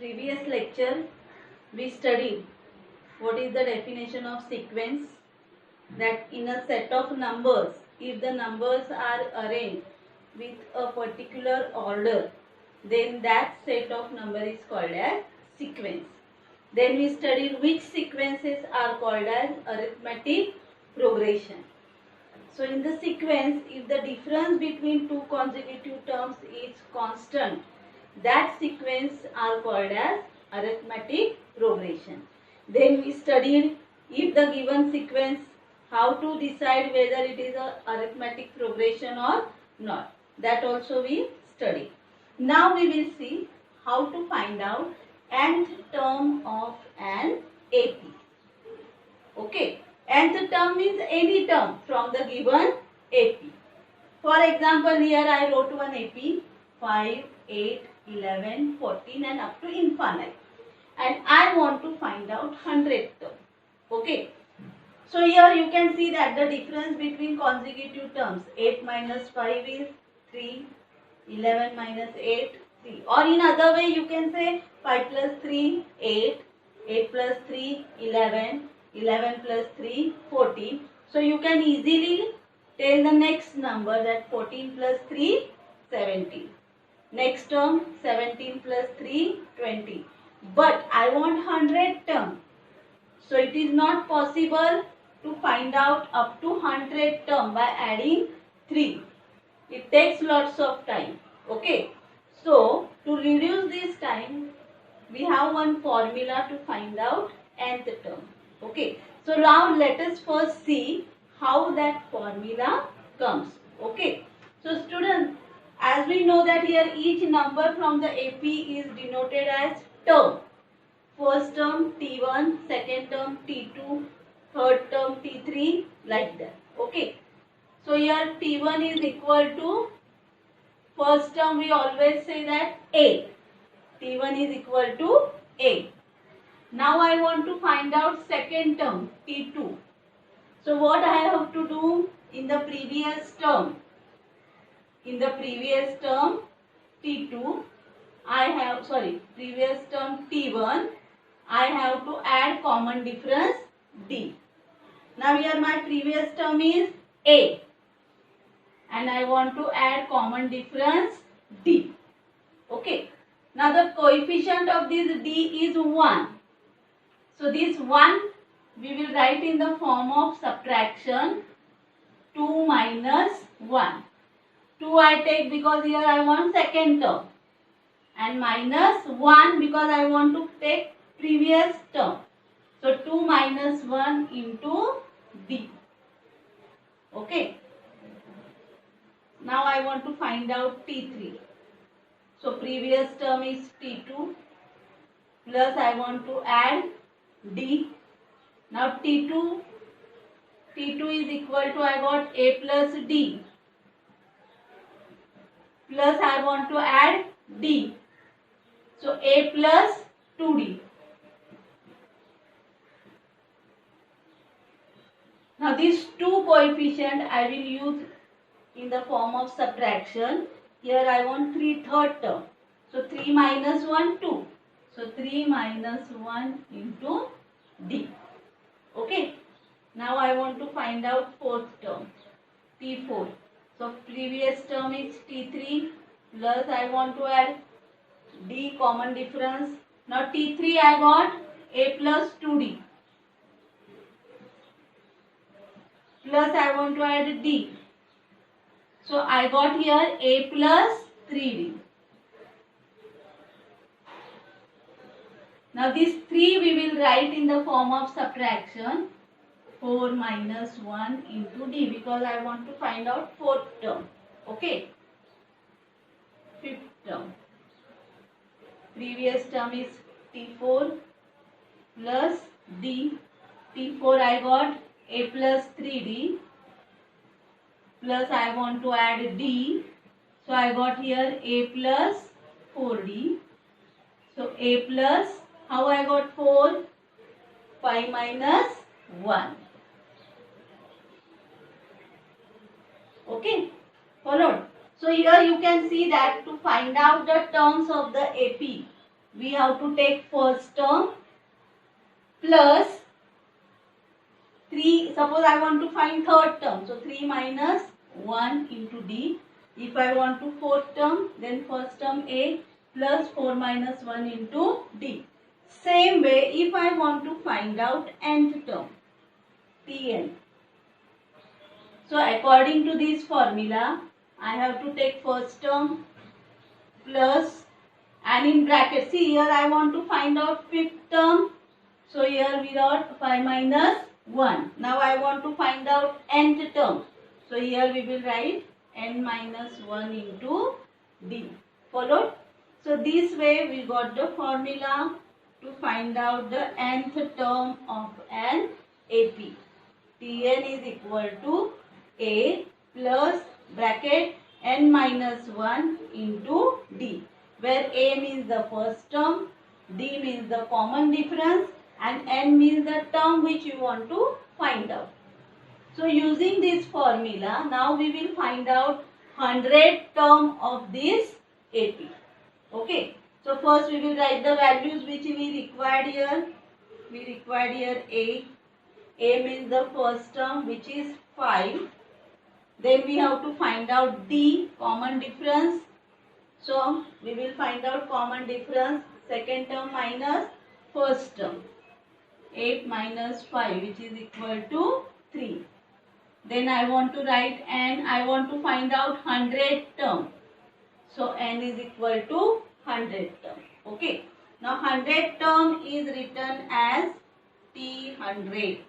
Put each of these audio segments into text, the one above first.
previous lecture we studied what is the definition of sequence, that in a set of numbers, if the numbers are arranged with a particular order, then that set of number is called as sequence. Then we studied which sequences are called as arithmetic progression. So in the sequence, if the difference between two consecutive terms is constant, that sequence are called as arithmetic progression. Then we studied if the given sequence, how to decide whether it is a arithmetic progression or not. That also we studied. Now we will see how to find out nth term of an AP. Okay. Nth term means any term from the given AP. For example, here I wrote one AP 5, 8, 11, 14 and up to infinite. And I want to find out 100th term. Okay. So here you can see that the difference between consecutive terms 8 minus 5 is 3, 11 minus 8, 3. Or in other way you can say 5 plus 3, 8, 8 plus 3, 11, 11 plus 3, 14. So you can easily tell the next number that 14 plus 3, 17. Next term 17 plus 3, 20. But I want 100 term. So it is not possible to find out up to 100 term by adding 3. It takes lots of time. Okay. So to reduce this time, we have one formula to find out nth term. Okay. So now let us first see how that formula comes. Okay. So students, as we know that here each number from the AP is denoted as term. First term T1, second term T2, third term T3, like that. Okay. So here T1 is equal to, first term we always say that A. T1 is equal to A. Now I want to find out second term T2. So what I have to do in the previous term? In the previous term T2, previous term T1, I have to add common difference D. Now here my previous term is A and I want to add common difference D. Okay. Now the coefficient of this D is 1. So this 1 we will write in the form of subtraction 2 minus 1. 2 I take because here I want second term and minus 1 because I want to take previous term. So 2 minus 1 into D. Okay. Now I want to find out T3. So previous term is T2 plus I want to add D. Now T2 is equal to, I got A plus D plus I want to add D. So A plus 2D. Now these two coefficient I will use in the form of subtraction. Here I want 3 third term. So 3 minus 1, 2. So 3 minus 1 into D. Okay. Now I want to find out fourth term, T4. So previous term is T3 plus I want to add D, common difference. Now T3 I got A plus 2D. Plus I want to add D. So I got here A plus 3D. Now this 3 we will write in the form of subtraction 4 minus 1 into D because I want to find out fourth term. Okay. Fifth term. Previous term is T4 plus D. T4 I got A plus 3D plus I want to add D. So I got here A plus 4D. So A plus, how I got 4? 5 minus 1. Okay, followed. So here you can see that to find out the terms of the AP, we have to take first term plus 3. Suppose I want to find third term. So 3 minus 1 into D. If I want to fourth term, then first term A plus 4 minus 1 into D. Same way, if I want to find out nth term, Tn. So according to this formula, I have to take first term plus, and in bracket, see here I want to find out fifth term. So here we got 5 minus 1. Now I want to find out nth term. So here we will write n minus 1 into D. Followed? So this way we got the formula to find out the nth term of an AP. Tn is equal to A plus bracket n minus 1 into D, where A means the first term, D means the common difference, and n means the term which you want to find out. So using this formula, now we will find out 100th term of this AP. Okay. So first we will write the values which we required here. We required here A. A means the first term, which is 5. Then we have to find out D, common difference. So we will find out common difference, second term minus first term. 8 minus 5, which is equal to 3. Then I want to write n. I want to find out 100th term. So n is equal to 100th term. Okay. Now 100th term is written as T100.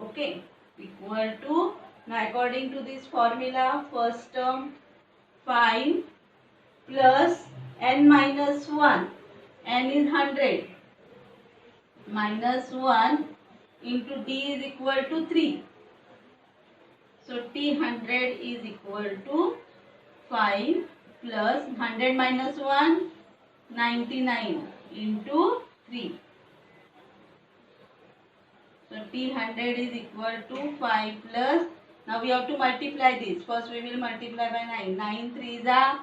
Okay. Equal to, now according to this formula, first term 5 plus n minus 1. N is 100. Minus 1 into D is equal to 3. So T100 is equal to 5 plus 100 minus 1, 99 into 3. So T100 is equal to 5 plus, now we have to multiply this. First we will multiply by 9. 9 3s are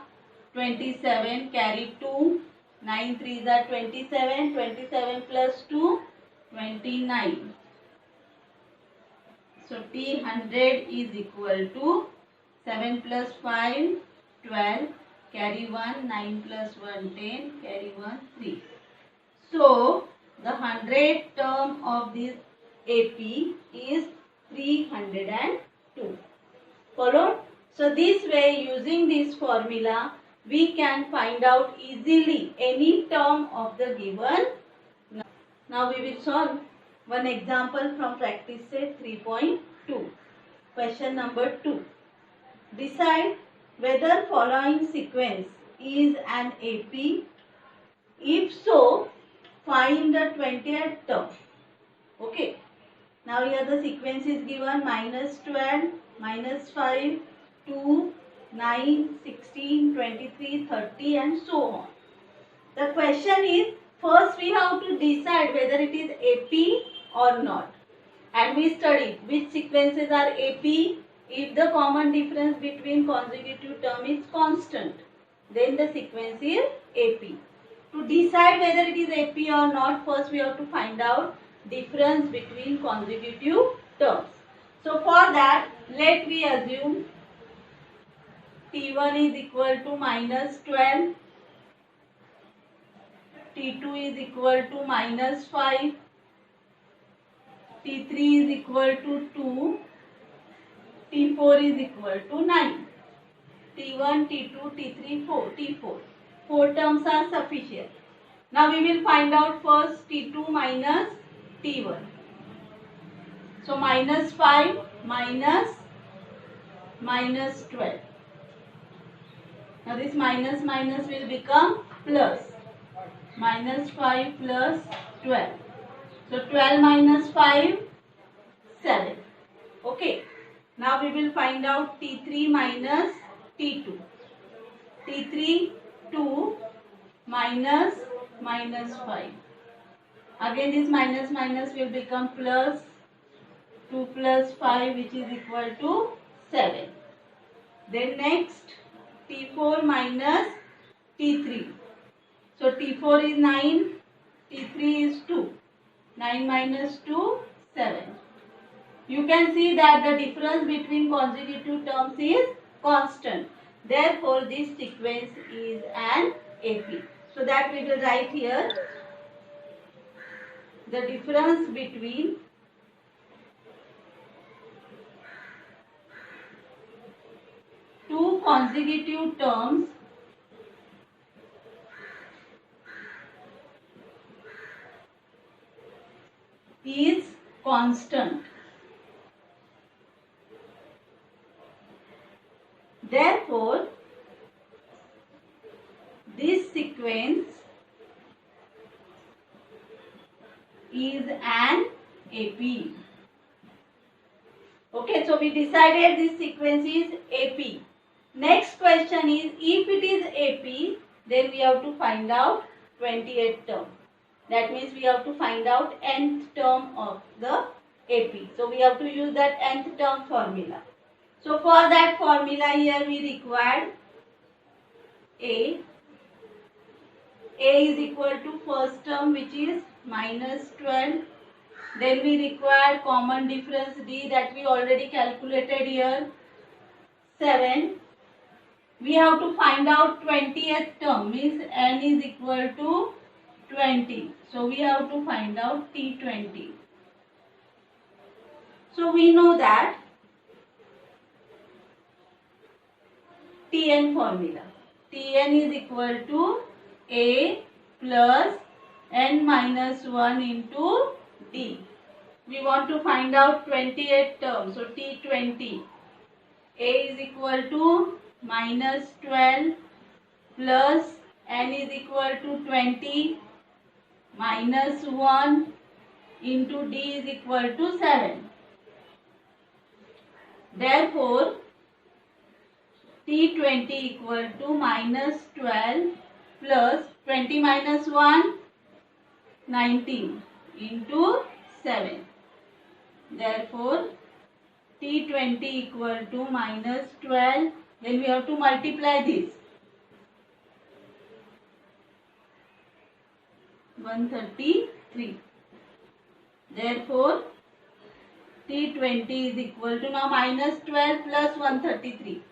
27, carry 2. 9 3s are 27, 27 plus 2, 29. So T100 is equal to 7 plus 5, 12, carry 1, 9 plus 1, 10, carry 1, 3. So the 100th term of this AP is 302. Followed? So this way, using this formula, we can find out easily any term of the given. Now we will solve one example from practice set 3.2. Question number 2. Decide whether following sequence is an AP. If so, find the 20th term. Okay. Now here the sequence is given minus 12, minus 5, 2, 9, 16, 23, 30 and so on. The question is, first we have to decide whether it is AP or not. And we studied which sequences are AP if the common difference between consecutive term is constant. Then the sequence is AP. To decide whether it is AP or not, first we have to find out difference between consecutive terms. So for that, let me assume T1 is equal to minus 12, T2 is equal to minus 5, T3 is equal to 2, T4 is equal to 9. T1, T2, T3, 4, T4. 4 terms are sufficient. Now we will find out first T2 minus T1. So minus 5 minus 12. Now this minus will become plus. Minus 5 plus 12. So 12 minus 5, 7. Okay. Now we will find out T3 minus T2. T3, 2 minus 5. Again this minus will become plus. 2 plus 5, which is equal to 7. Then next T4 minus T3. So T4 is 9, T3 is 2. 9 minus 2, 7. You can see that the difference between consecutive terms is constant. Therefore, this sequence is an AP. So that we will write here. The difference between two consecutive terms is constant. Therefore, this sequence is an AP. Okay, so we decided this sequence is AP. Next question is, if it is AP, then we have to find out 28th term. That means we have to find out nth term of the AP. So we have to use that nth term formula. So for that formula here we required A. A is equal to first term, which is minus 12. Then we require common difference D, that we already calculated here, 7. We have to find out 20th term, means n is equal to 20. So we have to find out T20. So we know that Tn formula. Tn is equal to A plus n minus 1 into D. We want to find out 28th term. So T20. A is equal to minus 12 plus n is equal to 20 minus 1 into D is equal to 7. Therefore, T20 equal to minus 12 plus 20 minus 1, 19 into 7. Therefore, T20 equal to minus 12. Then we have to multiply this. 133. Therefore, T20 is equal to now minus 12 plus 133.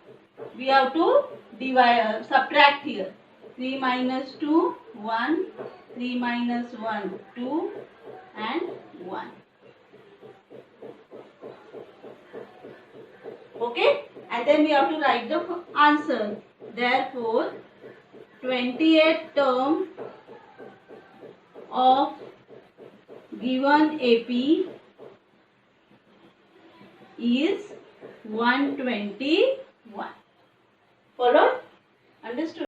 We have to divide, subtract here. 3 minus 2, 1. 3 minus 1, 2 and 1. Okay? And then we have to write the answer. Therefore, 28th term of given AP is 121. Followed? Understood?